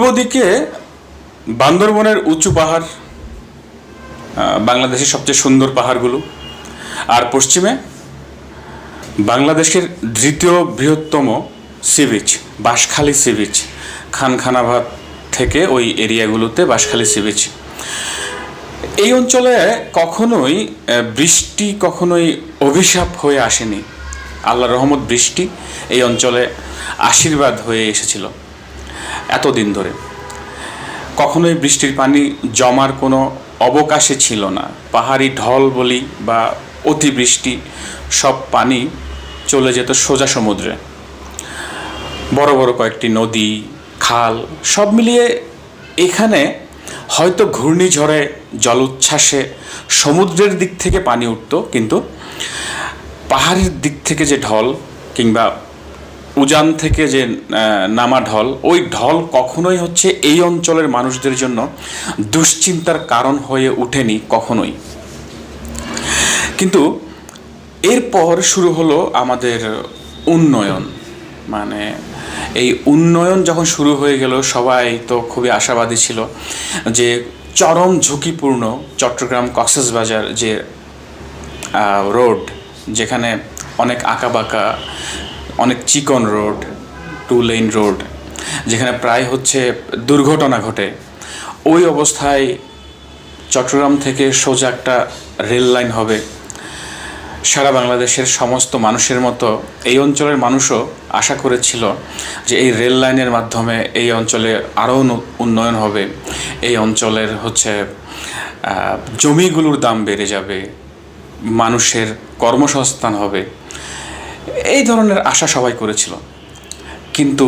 পূর্ব দিকে বান্দরবনের উঁচু পাহাড়, বাংলাদেশের সবচেয়ে সুন্দর পাহাড়গুলো, আর পশ্চিমে বাংলাদেশের দ্বিতীয় বৃহত্তম sea beach Banshkhali sea beach, Khankhanabad থেকে ওই এরিয়াগুলোতে বাঁশখালী সি বিচ। এই অঞ্চলে কখনোই বৃষ্টি কখনোই অভিশাপ হয়ে আসেনি। আল্লাহর রহমত বৃষ্টি এই অঞ্চলে আশীর্বাদ হয়ে এসেছিল এতদিন ধরে। কখনোই বৃষ্টির পানি জমার কোনো অবকাশে ছিল না। পাহাড়ি ঢল বলি বা অতিবৃষ্টি, সব পানি চলে যেত সোজা সমুদ্রে। বড় বড় কয়েকটি নদী, খাল সব মিলিয়ে এখানে হয়তো ঘূর্ণিঝড়ে, জলোচ্ছ্বাসে সমুদ্রের দিক থেকে পানি উঠত, কিন্তু পাহাড়ের দিক থেকে যে ঢল কিংবা উজান থেকে যে নামা ঢল, ওই ঢল কখনোই হচ্ছে এই অঞ্চলের মানুষদের জন্য দুশ্চিন্তার কারণ হয়ে ওঠেনি কখনোই। কিন্তু এরপর শুরু হলো আমাদের উন্নয়ন। মানে এই উন্নয়ন যখন শুরু হয়ে গেল, সবাই তো খুবই আশাবাদী ছিল যে চরম ঝুঁকিপূর্ণ চট্টগ্রাম কক্সবাজার যে রোড, যেখানে অনেক আঁকাবাঁকা, অনেক চিকন রোড, 2 লেন রোড, যেখানে প্রায় হচ্ছে দুর্ঘটনা ঘটে, ওই অবস্থায় চট্টগ্রাম থেকে সোজা একটা রেল লাইন হবে। সারা বাংলাদেশের সমস্ত মানুষের মতো এই অঞ্চলের মানুষও আশা করেছিল যে এই রেল লাইনের মাধ্যমে এই অঞ্চলে আরও উন্নয়ন হবে, এই অঞ্চলের হচ্ছে জমিগুলোর দাম বেড়ে যাবে, মানুষের কর্মসংস্থান হবে, এই ধরনের আশা সবাই করেছিল। কিন্তু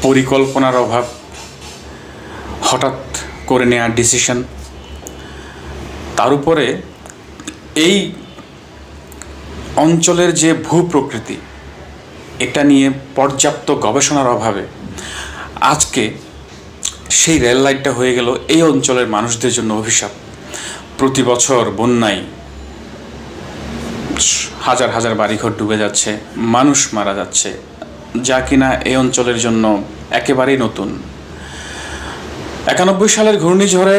পরিকল্পনার অভাব, হঠাৎ করে নেওয়া ডিসিশন, তার উপরে এই অঞ্চলের যে ভূপ্রকৃতি, এটা নিয়ে পর্যাপ্ত গবেষণার অভাবে আজকে সেই রেল লাইনটা হয়ে গেল এই অঞ্চলের মানুষদের জন্য অভিশাপ। প্রতি বছর বন্যায় হাজার হাজার বাড়িঘর ডুবে যাচ্ছে, মানুষ মারা যাচ্ছে, যা কিনা এই অঞ্চলের জন্য একেবারেই নতুন। 91 সালের ঘূর্ণিঝড়ে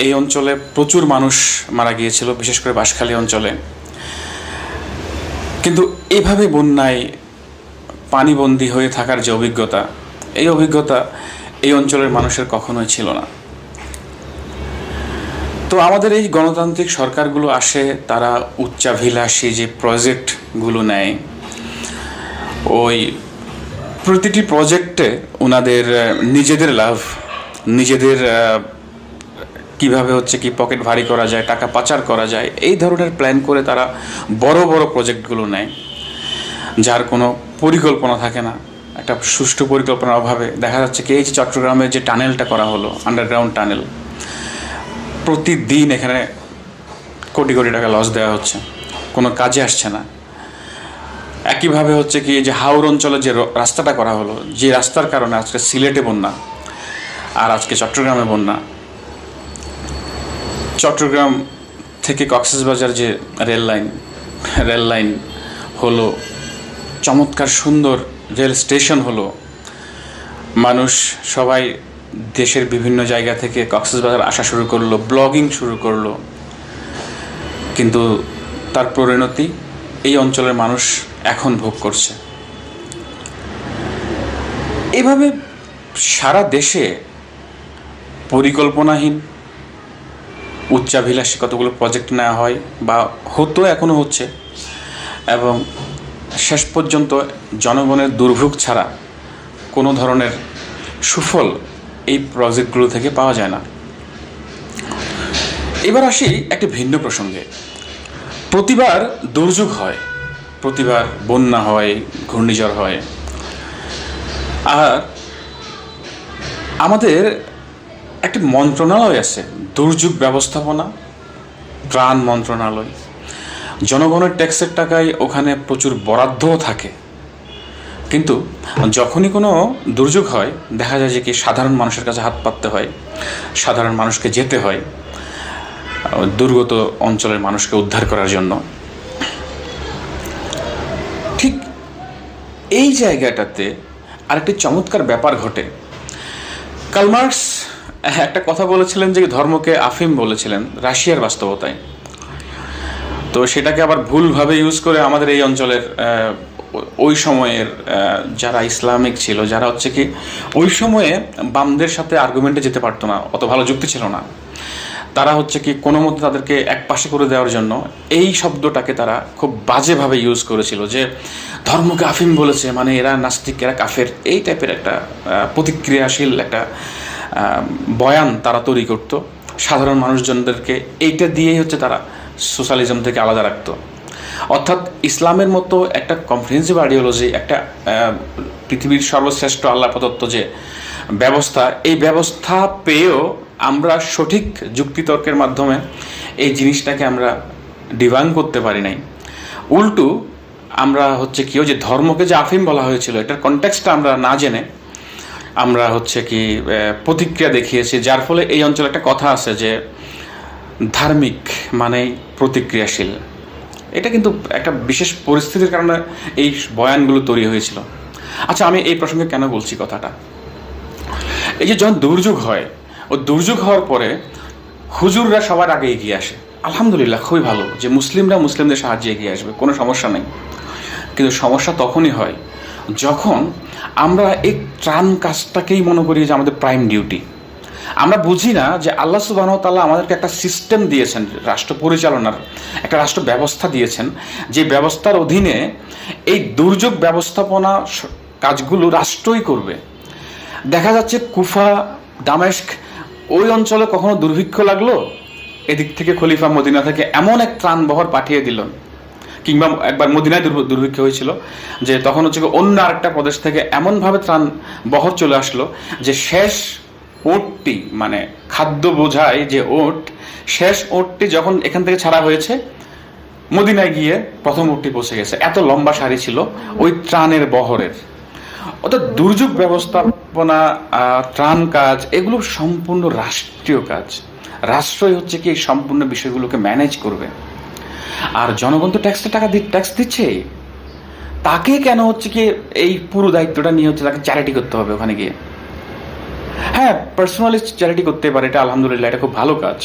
এই অঞ্চলে প্রচুর মানুষ মারা গিয়েছিল, বিশেষ করে বাঁশখালী অঞ্চলে। কিন্তু এভাবে বন্যায় পানিবন্দী হয়ে থাকার যে অভিজ্ঞতা, এই অভিজ্ঞতা এই অঞ্চলের মানুষের কখনোই ছিল না। তো আমাদের এই গণতান্ত্রিক সরকারগুলো আসে, তারা উচ্চাভিলাষী যে প্রজেক্টগুলো নেয়, ওই প্রতিটি প্রজেক্টে ওনাদের নিজেদের লাভ, নিজেদের কিভাবে হচ্ছে কি পকেট ভারী করা যায়, টাকা পাচার করা যায়, এই ধরনের প্ল্যান করে তারা বড় বড় প্রজেক্টগুলো নেয়, যার কোনো পরিকল্পনা থাকে না। একটা সুষ্ঠু পরিকল্পনার অভাবে দেখা যাচ্ছে কি, এই যে চট্টগ্রামের যে টানেলটা করা হলো, আন্ডারগ্রাউন্ড টানেল, প্রতিদিন এখানে কোটি কোটি টাকা লস দেওয়া হচ্ছে, কোনো কাজে আসছে না। একইভাবে হচ্ছে কি, যে হাওর অঞ্চলে যে রাস্তাটা করা হলো, যে রাস্তার কারণে আজকে সিলেটে বন্যা আর আজকে চট্টগ্রামে বন্যা। চট্টগ্রাম থেকে কক্সবাজার যে রেল লাইন হলো, চমৎকার সুন্দর রেল স্টেশন হলো, মানুষ সবাই দেশের বিভিন্ন জায়গা থেকে কক্সবাজার আসা শুরু করলো, ব্লগিং শুরু করলো। কিন্তু তার পরিণতি এই অঞ্চলের মানুষ এখন ভোগ করছে। এভাবে সারা দেশে পরিকল্পনাহীন, উচ্চাভিলাষী কতগুলো প্রজেক্ট নেওয়া হয় বা হতো, এখনও হচ্ছে, এবং শেষ পর্যন্ত জনগণের দুর্ভোগ ছাড়া কোনো ধরনের সুফল এই প্রজেক্টগুলো থেকে পাওয়া যায় না। এবার আসি একটি ভিন্ন প্রসঙ্গে। প্রতিবার দুর্যোগ হয়, প্রতিবার বন্যা হয়, ঘূর্ণিঝড় হয়, আর আমাদের একটি মন্ত্রণালয় আছে, দুর্যোগ ব্যবস্থাপনা ত্রাণ মন্ত্রণালয়। জনগণের ট্যাক্সের টাকায় ওখানে প্রচুর বরাদ্দও থাকে, কিন্তু যখনই কোনো দুর্যোগ হয় দেখা যায় যে কি সাধারণ মানুষের কাছে হাত পাততে হয়, সাধারণ মানুষকে যেতে হয় দুর্গত অঞ্চলের মানুষকে উদ্ধার করার জন্য। ঠিক এই জায়গাটাতে আরেকটি চমৎকার ব্যাপার ঘটে। কার্ল মার্কস একটা কথা বলেছিলেন যে ধর্মকে আফিম বলেছিলেন রাশিয়ার বাস্তবতায়। তো সেটাকে আবার ভুলভাবে ইউজ করে আমাদের এই অঞ্চলের ওই সময়ের যারা ইসলামিক ছিল, যারা হচ্ছে কি ওই সময়ে বামদের সাথে আর্গুমেন্টে যেতে পারতো না, অত ভালো যুক্তি ছিল না, তারা হচ্ছে কি কোনো মতে তাদেরকে এক পাশে করে দেওয়ার জন্য এই শব্দটাকে তারা খুব বাজেভাবে ইউজ করেছিল, যে ধর্মকে আফিম বলেছে মানে এরা নাস্তিক, এরা কাফের, এই টাইপের একটা প্রতিক্রিয়াশীল একটা বয়ান তারা তৈরি করতো সাধারণ মানুষজনদেরকে। এইটা দিয়েই হচ্ছে তারা সোশ্যালিজম থেকে আলাদা রাখতো। অর্থাৎ ইসলামের মতো একটা কম্প্রিহেন্সিভ আইডিওলজি, একটা পৃথিবীর সর্বশ্রেষ্ঠ আল্লাহ প্রদত্ত যে ব্যবস্থা, এই ব্যবস্থা পেয়েও আমরা সঠিক যুক্তিতর্কের মাধ্যমে এই জিনিসটাকে আমরা ডিভাইন করতে পারি নাই। উল্টু আমরা হচ্ছে কি ওই যে ধর্মকে যে আফিম বলা হয়েছিল, এটার কনটেক্সটটা আমরা না জেনে আমরা হচ্ছে কি প্রতিক্রিয়া দেখিয়েছি, যার ফলে এই অঞ্চলে একটা কথা আছে যে ধার্মিক মানে প্রতিক্রিয়াশীল। এটা কিন্তু একটা বিশেষ পরিস্থিতির কারণে এই বয়ানগুলো তৈরি হয়েছিল। আচ্ছা, আমি এই প্রসঙ্গে কেন বলছি কথাটা, এই যে যখন দুর্যোগ হয়, ও দুর্যোগ হওয়ার পরে হুজুররা সবার আগে এগিয়ে আসে। আলহামদুলিল্লাহ, খুবই ভালো যে মুসলিমরা মুসলিমদের সাহায্যে এগিয়ে আসবে, কোনো সমস্যা নেই। কিন্তু সমস্যা তখনই হয় যখন আমরা এই ত্রাণ কাজটাকেই মনে করি যে আমাদের প্রাইম ডিউটি। আমরা বুঝি না যে আল্লাহ সুবহানাহু ওয়া তাআলা আমাদেরকে একটা সিস্টেম দিয়েছেন, রাষ্ট্র পরিচালনার একটা রাষ্ট্র ব্যবস্থা দিয়েছেন, যে ব্যবস্থার অধীনে এই দুর্যোগ ব্যবস্থাপনা কাজগুলো রাষ্ট্রই করবে। দেখা যাচ্ছে কুফা, দামেস্ক, ওই অঞ্চলে কখনো দুর্ভিক্ষ লাগলো, এদিক থেকে খলিফা মদিনা থেকে এমন এক ত্রাণবহর পাঠিয়ে দিল, কিংবা একবার মদিনায় দুর্ভিক্ষ হয়েছিল, যে তখন হচ্ছে অন্য আরেকটা প্রদেশ থেকে এমনভাবে ত্রাণ বহর চলে আসলো যে শেষ ওটটি, মানে খাদ্য বোঝায় যে ওট, শেষ ওটটি যখন এখান থেকে ছাড়া হয়েছে, মদিনায় গিয়ে প্রথম ওটটি পৌঁছে গেছে। এত লম্বা সারি ছিল ওই ত্রাণের বহরের। অর্থাৎ দুর্যোগ ব্যবস্থাপনা, ত্রাণ কাজ, এগুলো সম্পূর্ণ রাষ্ট্রীয় কাজ। রাষ্ট্রই হচ্ছে কি এই সম্পূর্ণ বিষয়গুলোকে ম্যানেজ করবে। আর জনগণ তো ট্যাক্স দিচ্ছে, তাকে কেন হচ্ছে কি এই পুরো দায়িত্বটা নিয়ে হচ্ছে তাকে চ্যারিটি করতে হবে ওখানে গিয়ে? হ্যাঁ, পার্সোনালি চ্যারিটি করতে পারে, এটা আলহামদুলিল্লাহ, এটা খুব ভালো কাজ।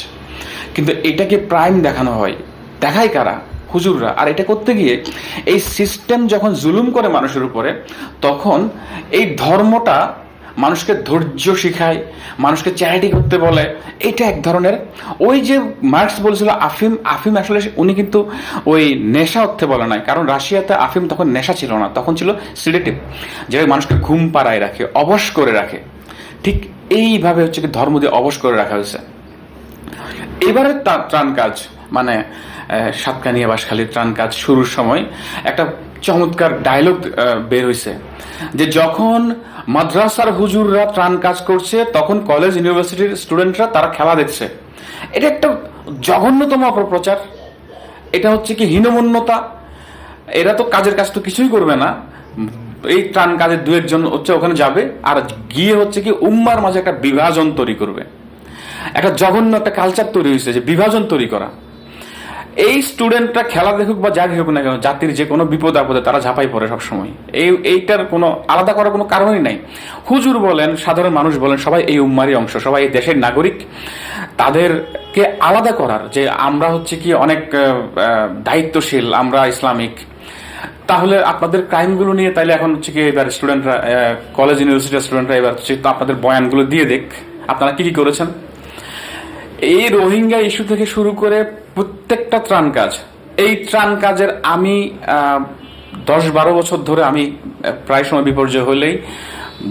কিন্তু এটাকে প্রাইম দেখানো হয়, দেখায় কারা? হুজুররা। আর এটা করতে গিয়ে এই সিস্টেম যখন জুলুম করে মানুষের উপরে, তখন এই ধর্মটা মানুষকে ধৈর্য শিখায়, মানুষকে চ্যারিটি করতে বলে। এটা এক ধরনের, ওই যে মার্কস বলেছিল আফিম, আফিম আসলে উনি কিন্তু ওই নেশা অর্থে বলে নাই, কারণ রাশিয়াতে আফিম তখন নেশা ছিল না, তখন ছিল সিডেটিভ, যেটা মানুষকে ঘুম পাড়ায় রাখে, অবশ করে রাখে। ঠিক এইভাবে হচ্ছে কি ধর্ম দিয়ে অবশ করে রাখা হয়েছে। এবারে ত্রাণ কাজ, মানে সাতকানিয়া বাঁশখালীর ত্রাণ কাজ শুরুর সময় একটা চমৎকার ডায়লগ বের হয়েছে, যে যখন মাদ্রাসার হুজুররা ত্রাণ কাজ করছে, তখন কলেজ ইউনিভার্সিটির স্টুডেন্টরা তারা খেলা দেখছে। এটা একটা জঘন্যতম অপপ্রচার, এটা হচ্ছে কি হীনমন্যতা। এরা তো কাজের কাজ তো কিছুই করবে না, এই ত্রাণ কাজের দু একজন হচ্ছে ওখানে যাবে, আর গিয়ে হচ্ছে কি উম্মার মাঝে একটা বিভাজন তৈরি করবে। একটা জঘন্য একটা কালচার তৈরি হয়েছে যে বিভাজন তৈরি করা। এই স্টুডেন্টরা খেলা দেখুক বা যা দেখুক না কেন, জাতির যে কোনো বিপদ আপদে তারা ঝাঁপাই পড়ে সবসময়। এইটার কোনো আলাদা করার কোনো কারণই নাই। হুজুর বলেন, সাধারণ মানুষ বলেন, সবাই এই উম্মারই অংশ, সবাই এই দেশের নাগরিক। তাদেরকে আলাদা করার যে আমরা হচ্ছে কি অনেক দায়িত্বশীল, আমরা ইসলামিক, তাহলে আপনাদের ক্রাইমগুলো নিয়ে তাইলে এখন হচ্ছে কি এবার স্টুডেন্টরা, কলেজ ইউনিভার্সিটির স্টুডেন্টরা এবার হচ্ছে আপনাদের বয়ানগুলো দিয়ে দেখ আপনারা কি কি করেছেন। এই রোহিঙ্গা ইস্যু থেকে শুরু করে প্রত্যেকটা ত্রাণ কাজ, এই ত্রাণ কাজের আমি 10-12 বছর ধরে আমি প্রায় সময় বিপর্যয় হলেই,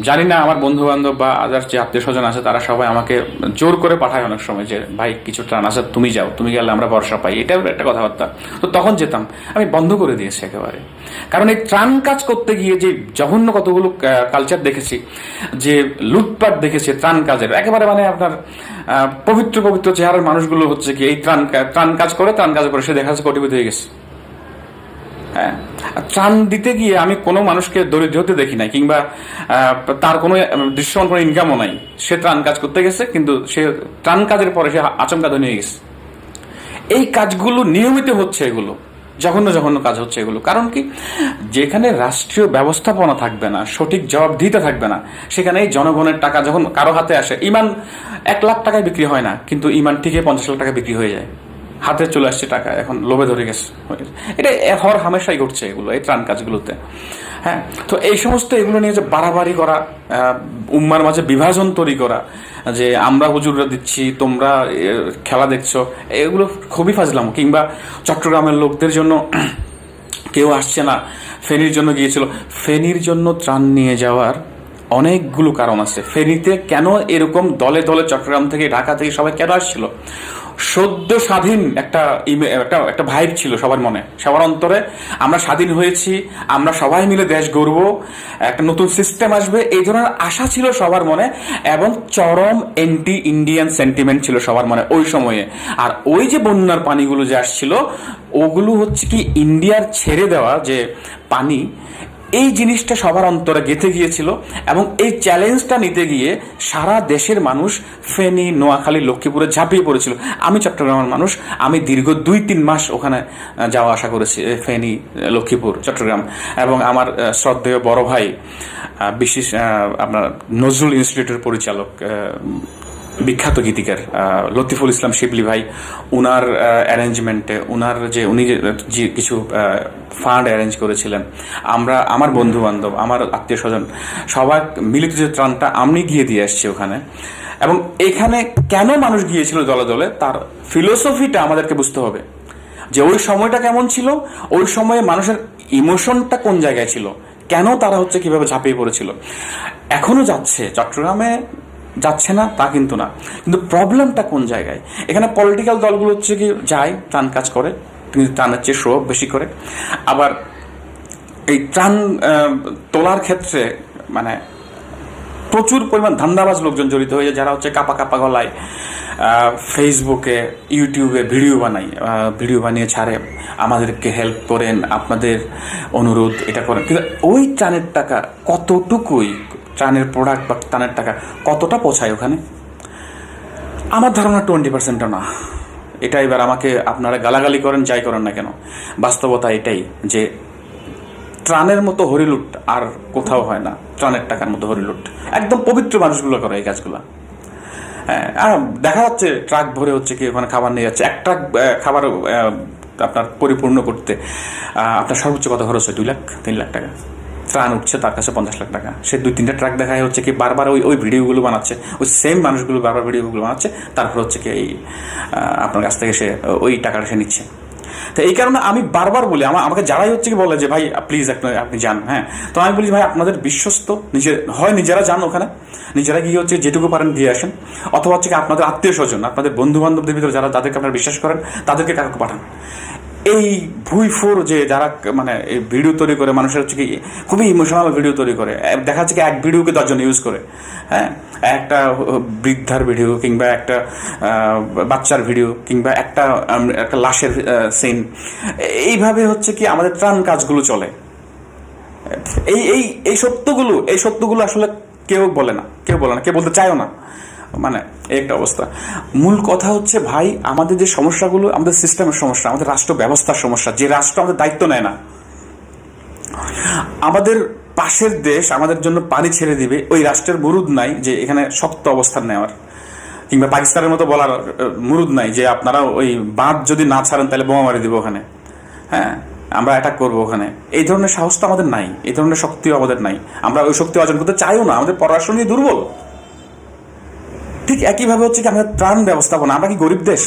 জানি না আমার বন্ধু বান্ধব বা আদার যে আত্মীয় স্বজন আছে তারা সবাই আমাকে জোর করে পাঠায় অনেক সময়, যে ভাই কিছু ত্রাণ আছে, তুমি যাও, তুমি গেলে আমরা ভরসা পাই, এটাও একটা কথাবার্তা। তো তখন যেতাম, আমি বন্ধ করে দিয়েছি একেবারে। কারণ এই ত্রাণ কাজ করতে গিয়ে যে জঘন্য কতগুলো কালচার দেখেছি, যে লুটপাট দেখেছি ত্রাণ কাজের, একেবারে মানে আপনার পবিত্র পবিত্র চেহারার মানুষগুলো হচ্ছে কি এই ত্রাণ কাজ করে সে দেখা যাচ্ছে কোটিপতি হয়ে গেছে। হ্যাঁ, ত্রাণ দিতে গিয়ে আমি কোনো মানুষকে দরিদ্র হতে দেখি নাই, কিংবা তার কোনো দৃশ্যমান কোনো ইনকামও নাই, সে ত্রাণ কাজ করতে গেছে, কিন্তু সে ত্রাণ কাজের পরে সে আচমকা ধনী হয়ে গেছে। এই কাজগুলো নিয়মিত হচ্ছে, এগুলো জঘন্য জঘন্য কাজ হচ্ছে এগুলো। কারণ কি, যেখানে রাষ্ট্রীয় ব্যবস্থাপনা থাকবে না, সঠিক জবাবদিহিতা থাকবে না, সেখানে এই জনগণের টাকা যখন কারো হাতে আসে, ইমান 1 লাখ টাকায় বিক্রি হয় না, কিন্তু ইমান ঠিকই 50 লাখ টাকা বিক্রি হয়ে যায়। হাতে চলে আসছে টাকা, এখন লোভে ধরে গেছে। এটা হর হামেশাই ঘটছে এগুলো, এই ত্রাণ কাজগুলোতে। হ্যাঁ, তো এই সমস্ত এগুলো নিয়ে যে বাড়াবাড়ি করা, উম্মার মাঝে বিভাজন তৈরি করা, যে আমরা হুজুররা দিচ্ছি, তোমরা খেলা দেখছো, এগুলো খুবই ফাজলাম। কিংবা চট্টগ্রামের লোকদের জন্য কেউ আসছে না, ফেনীর জন্য গিয়েছিল। ফেনীর জন্য ত্রাণ নিয়ে যাওয়ার অনেকগুলো কারণ আছে। ফেনীতে কেন এরকম দলে দলে চট্টগ্রাম থেকে, ঢাকা থেকে সবাই কেন আসছিল? সদ্য স্বাধীন একটা একটা ভাইব ছিল সবার মনে, সবার অন্তরে। আমরা স্বাধীন হয়েছি, আমরা সবাই মিলে দেশ গড়ব, একটা নতুন সিস্টেম আসবে, এই ধরনের আশা ছিল সবার মনে। এবং চরম অ্যান্টি ইন্ডিয়ান সেন্টিমেন্ট ছিল সবার মনে ওই সময়ে। আর ওই যে বন্যার পানিগুলো যে আসছিল, ওগুলো হচ্ছে কি ইন্ডিয়ার ছেড়ে দেওয়া যে পানি, এই জিনিসটা সবার অন্তরে গেঁথে গিয়েছিল। এবং এই চ্যালেঞ্জটা নিতে গিয়ে সারা দেশের মানুষ ফেনী, নোয়াখালী, লক্ষ্মীপুরে ঝাঁপিয়ে পড়েছিল। আমি চট্টগ্রামের মানুষ, আমি দীর্ঘ 2-3 মাস ওখানে যাওয়া আসা করেছি, ফেনী, লক্ষ্মীপুর, চট্টগ্রাম। এবং আমার শ্রদ্ধেয় বড় ভাই, বিশেষ আপনার নজরুল ইনস্টিটিউটের পরিচালক, বিখ্যাত গীতিকার লতিফুল ইসলাম শিবলি ভাই, উনার অ্যারেঞ্জমেন্টে, উনি যে কিছু ফান্ড অ্যারেঞ্জ করেছিলেন, আমার বন্ধু বান্ধব, আমার আত্মীয় স্বজন, সবার মিলিত যে ত্রাণটা আমি গিয়ে দিয়ে আসছি ওখানে। এবং এখানে কেন মানুষ গিয়েছিল দলে দলে, তার ফিলোসফিটা আমাদেরকে বুঝতে হবে, যে ওই সময়টা কেমন ছিল, ওই সময়ে মানুষের ইমোশনটা কোন জায়গায় ছিল, কেন তারা হচ্ছে কিভাবে ঝাঁপিয়ে পড়েছিল। এখনো যাচ্ছে, চট্টগ্রামে যাচ্ছে না তা কিন্তু না, কিন্তু প্রবলেমটা কোন জায়গায়। এখানে পলিটিক্যাল দলগুলো হচ্ছে কি যায়, ত্রাণ কাজ করে, কিন্তু ত্রাণের চেয়ে শো বেশি করে। আবার এই ত্রাণ তোলার ক্ষেত্রে মানে প্রচুর পরিমাণ ধান্দাবাজ লোকজন জড়িত হয়ে যায়, যারা হচ্ছে কাপা কাপা গলায় ফেসবুকে, ইউটিউবে ভিডিও বানিয়ে ছাড়ে, আমাদেরকে হেল্প করেন, আপনাদের অনুরোধ এটা করেন। কিন্তু ওই ত্রাণের টাকা কতটুকুই, ত্রাণের প্রোডাক্ট বা ত্রাণের টাকা কতটা পৌঁছায় ওখানে? আমার ধারণা 20%ও না। এটা এবার আমাকে আপনারা গালাগালি করেন, যাই করেন না কেন, বাস্তবতা এটাই যে ত্রাণের মতো হরিলুট আর কোথাও হয় না। ত্রাণের টাকার মতো হরিলুট একদম পবিত্র মানুষগুলো করে এই কাজগুলো। হ্যাঁ, আর দেখা যাচ্ছে ট্রাক ভরে হচ্ছে কি ওখানে খাবার নিয়ে যাচ্ছে। এক ট্রাক খাবার আপনার পরিপূর্ণ করতে আপনার সর্বোচ্চ কত খরচ হয়? 2-3 লাখ টাকা। ত্রাণ উঠছে তার কাছে 50 লাখ টাকা। সে 2-3টা ট্রাক দেখায় হচ্ছে কি বারবার ওই ভিডিওগুলো বানাচ্ছে, ওই সেম মানুষগুলো বারবার ভিডিওগুলো বানাচ্ছে, তারপর হচ্ছে কি এই আপনার কাছ থেকে সে ওই টাকাটা সে নিচ্ছে। তো এই কারণে আমি বারবার বলি, আমাকে যারাই হচ্ছে কি বলে যে ভাই প্লিজ আপনি যান, হ্যাঁ, তো আমি বলি ভাই আপনাদের বিশ্বস্ত নিজেরা যান ওখানে, নিজেরা গিয়ে হচ্ছে যেটুকু পারেন দিয়ে আসেন, অথবা হচ্ছে কি আপনাদের আত্মীয় স্বজন, আপনাদের বন্ধু বান্ধবদের ভিতরে যাদেরকে আপনারা বিশ্বাস করেন, তাদেরকে কাউকে পাঠান। এই ভুইফোর যে যারা মানে এই ভিডিও তৈরি করে, মানুষের হচ্ছে কি খুবই ইমোশনাল ভিডিও তৈরি করে, দেখা যাচ্ছে কি এক ভিডিওকে 10 জন ইউজ করে। হ্যাঁ, একটা বৃদ্ধার ভিডিও, কিংবা একটা বাচ্চার ভিডিও, কিংবা একটা লাশের সিন, এইভাবে হচ্ছে কি আমাদের ত্রাণ কাজগুলো চলে। এই সত্যগুলো আসলে কেউ বলে না, কেউ বলতে চায়ও না। মানে একটা অবস্থা। মূল কথা হচ্ছে ভাই, আমাদের যে সমস্যাগুলো, আমাদের সিস্টেমের সমস্যা, আমাদের রাষ্ট্র ব্যবস্থার সমস্যা, যে রাষ্ট্র আমাদের দায়িত্ব নেয় না। আমাদের পাশের দেশ আমাদের জন্য পানি ছেড়ে দিবে, ওই রাষ্ট্রের মুরুদ নাই যে এখানে শক্ত অবস্থান নেওয়ার, কিংবা পাকিস্তানের মতো বলার মুরুদ নাই যে আপনারা ওই বাঁধ যদি না ছাড়েন তাহলে বোমা মারি দিব ওখানে, হ্যাঁ, আমরা অ্যাটাক করবো ওখানে। এই ধরনের সাহস তো আমাদের নাই, এই ধরনের শক্তিও আমাদের নাই। আমরা ওই শক্তি অর্জন করতে চাইও না, আমাদের পররাষ্ট্র নিয়ে দুর্বল। ঠিক একইভাবে হচ্ছে কি আমাদের ত্রাণ ব্যবস্থাপনা, আমরা কি গরিব দেশ?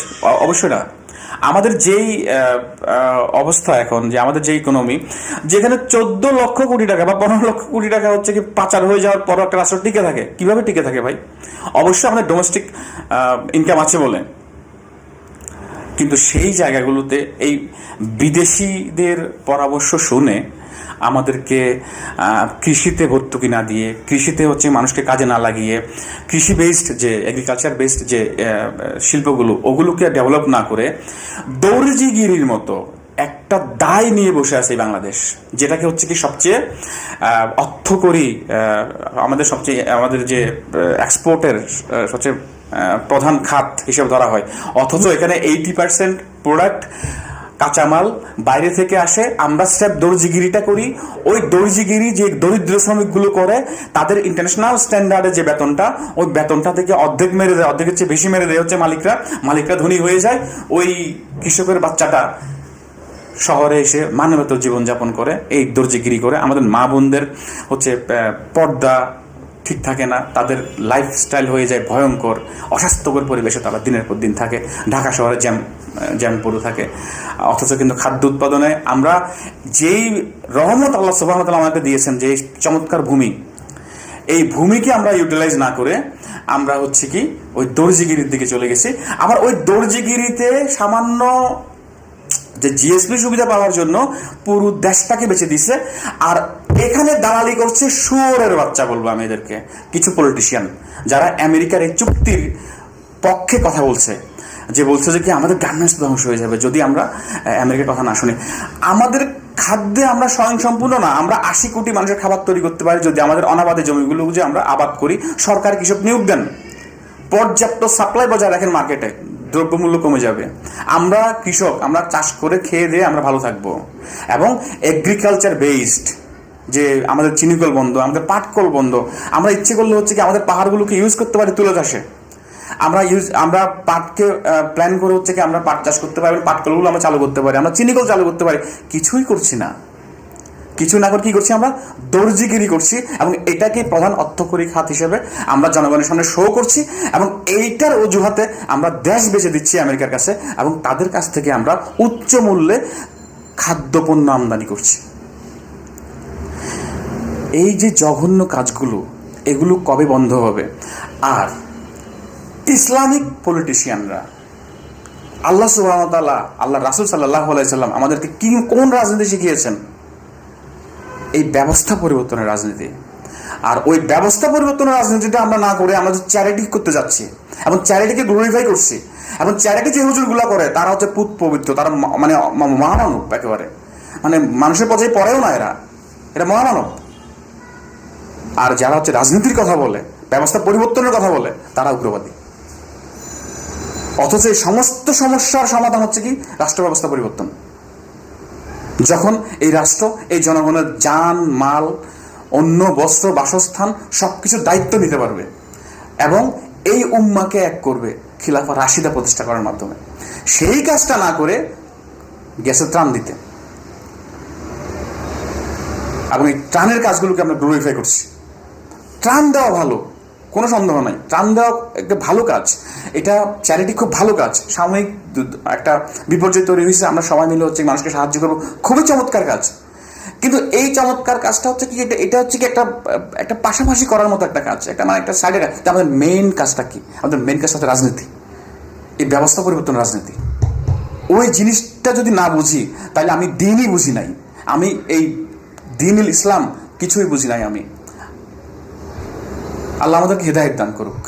অবশ্যই না। আমাদের যেই অবস্থা এখন, যে আমাদের যে ইকোনমি, যেখানে 14 লক্ষ কোটি টাকা বা 15 লক্ষ কোটি টাকা হচ্ছে কি পাচার হয়ে যাওয়ার পর একটা রাষ্ট্র টিকে থাকে, কিভাবে টিকে থাকে ভাই? অবশ্যই আমাদের ডোমেস্টিক ইনকাম আছে বলে, কিন্তু সেই জায়গাগুলোতে এই বিদেশিদের পরামর্শ শুনে আমাদেরকে কৃষিতে ভর্তুকি না দিয়ে, কৃষিতে হচ্ছে মানুষকে কাজে না লাগিয়ে, কৃষি বেসড যে এগ্রিকালচার বেসড যে শিল্পগুলো, ওগুলোকে ডেভেলপ না করে দর্জিগিরির মতো একটা দায় নিয়ে বসে আছে বাংলাদেশ, যেটাকে হচ্ছে কি সবচেয়ে অর্থকরী, আমাদের যে এক্সপোর্টের সবচেয়ে প্রধান খাত হিসেবে ধরা হয়। অথচ এখানে 80% প্রোডাক্ট কাঁচামাল বাইরে থেকে আসে, আমরা স্রেফ দর্জিগিরিটা করি। ওই দর্জিগিরি যে দরিদ্র শ্রমিকগুলো করে, তাদের ইন্টারন্যাশনাল স্ট্যান্ডার্ডে যে বেতনটা, ওই বেতনটা থেকে অর্ধেক মেরে দেয়, অর্ধেকের চেয়ে বেশি মেরে দেয় হচ্ছে মালিকরা ধনী হয়ে যায়। ওই কৃষকের বাচ্চাটা শহরে এসে মানবেতর জীবনযাপন করে, এই দর্জিগিরি করে। আমাদের মা বোনদের হচ্ছে পর্দা ঠিক থাকে না, তাদের লাইফস্টাইল হয়ে যায় ভয়ঙ্কর, অস্বাস্থ্যকর পরিবেশে তারা দিনের পর দিন থাকে। ঢাকা শহরে জ্যাম পড়ে থাকে। অথচ কিন্তু খাদ্য উৎপাদনে আমরা যেই রহমত আল্লাহ সুবহানাহু ওয়া তাআলা আমাকে দিয়েছেন, যে চমৎকার ভূমি, এই ভূমিকে আমরা ইউটিলাইজ না করে আমরা হচ্ছে কি ওই দর্জিগিরির দিকে চলে গেছি। আবার ওই দর্জিগিরিতে সামান্য যে জিএসপি সুবিধা পাওয়ার জন্য পুরো দেশটাকে বেছে দিছে। আর এখানে দালালি করছে শুয়োরের বাচ্চা, বলবো আমি এদেরকে, কিছু পলিটিশিয়ান যারা আমেরিকার এই চুক্তির পক্ষে কথা বলছে, যে বলছে যে কি আমাদের গার্মেন্টস ধ্বংস হয়ে যাবে যদি আমরা আমেরিকার কথা না শুনি। আমাদের খাদ্যে আমরা স্বয়ংসম্পূর্ণ না। আমরা 80 কোটি মানুষের খাবার তৈরি করতে পারি যদি আমাদের অনাবাদী জমিগুলো যে আমরা আবাদ করি, সরকার কৃষক নিয়োগ দেন, পর্যাপ্ত সাপ্লাই বজায় রাখেন মার্কেটে, দ্রব্যমূল্য কমে যাবে। আমরা কৃষক, আমরা চাষ করে খেয়ে দিয়ে আমরা ভালো থাকবো। এবং এগ্রিকালচার বেসড, যে আমাদের চিনিকল বন্ধ, আমাদের পাটকল বন্ধ, আমরা ইচ্ছে করলে হচ্ছে কি আমাদের পাহাড়গুলোকে ইউজ করতে পারি তুলে চাষে। আমরা পাটকে প্ল্যান করে হচ্ছে কি আমরা পাট চাষ করতে পারি, পাটকলগুলো আমরা চালু করতে পারি, আমরা চিনিকল চালু করতে পারি। কিছুই করছি না। কিছু না করে কি করছি, আমরা দর্জিগিরি করছি। এবং এটাকে প্রধান অর্থকরী খাত হিসেবে আমরা জনগণের সামনে শো করছি। এবং এইটার অজুহাতে আমরা দেশ বেচে দিচ্ছি আমেরিকার কাছে, এবং তাদের কাছ থেকে আমরা উচ্চ মূল্যে খাদ্যপণ্য আমদানি করছি। এই যে জঘন্য কাজগুলো, এগুলো কবে বন্ধ হবে? আর ইসলামিক পলিটিশিয়ানরা, আল্লাহ সুবহানাহু ওয়া তাআলা, আল্লাহ রাসূল সাল্লাল্লাহু আলাইহি সাল্লাম আমাদেরকে কোন রাজনীতি শিখিয়েছেন? এই ব্যবস্থা পরিবর্তনের রাজনীতি। আর ওই ব্যবস্থা পরিবর্তনের রাজনীতিটা আমরা না করে আমরা চ্যারিটি করতে যাচ্ছি, এবং চ্যারিটিকে গ্লোরিফাই করছি। এবং চ্যারিটি যে হুজুরগুলা করে তারা হচ্ছে পুত পবিত্র, তারা মানে মহামানব একেবারে, মানে মানুষের পর্যায়ে পড়েও না, এরা মহামানব। আর যারা হচ্ছে রাজনীতির কথা বলে, ব্যবস্থা পরিবর্তনের কথা বলে, তারা উগ্রবাদী। অথচ এই সমস্ত সমস্যার সমাধান হচ্ছে কি রাষ্ট্র ব্যবস্থা পরিবর্তন। যখন এই রাষ্ট্র এই জনগণের জান মাল, অন্য বস্ত্র, বাসস্থান সবকিছুর দায়িত্ব নিতে পারবে, এবং এই উম্মাকে এক করবে খিলাফা রাশিদা প্রতিষ্ঠা করার মাধ্যমে। সেই কাজটা না করে গ্যাসের ত্রাণ দিতে, এবং এই ত্রাণের কাজগুলোকে আমরা গ্লোরিফাই করছি। ত্রাণ দেওয়া ভালো, কোনো সন্দেহ নাই, ত্রাণ দেওয়া একটা ভালো কাজ, এটা চ্যারিটি খুব ভালো কাজ। সাময়িক একটা বিপর্যয় তৈরি হয়েছে, আমরা সবাই মিলে হচ্ছে মানুষকে সাহায্য করবো, খুবই চমৎকার কাজ। কিন্তু এই চমৎকার কাজটা হচ্ছে কি, এটা হচ্ছে কি একটা পাশাপাশি করার মতো একটা কাজ, একটা মানে একটা সাইডে। আমাদের মেইন কাজটা কি? আমাদের মেইন কাজটা হচ্ছে রাজনীতি, এই ব্যবস্থা পরিবর্তন রাজনীতি। ওই জিনিসটা যদি না বুঝি, তাহলে আমি দিনই বুঝি নাই, আমি এই দ্বীনুল ইসলাম কিছুই বুঝি নাই আমি। আল্লাহ আমাদেরকে হেদায়েত দান করুক।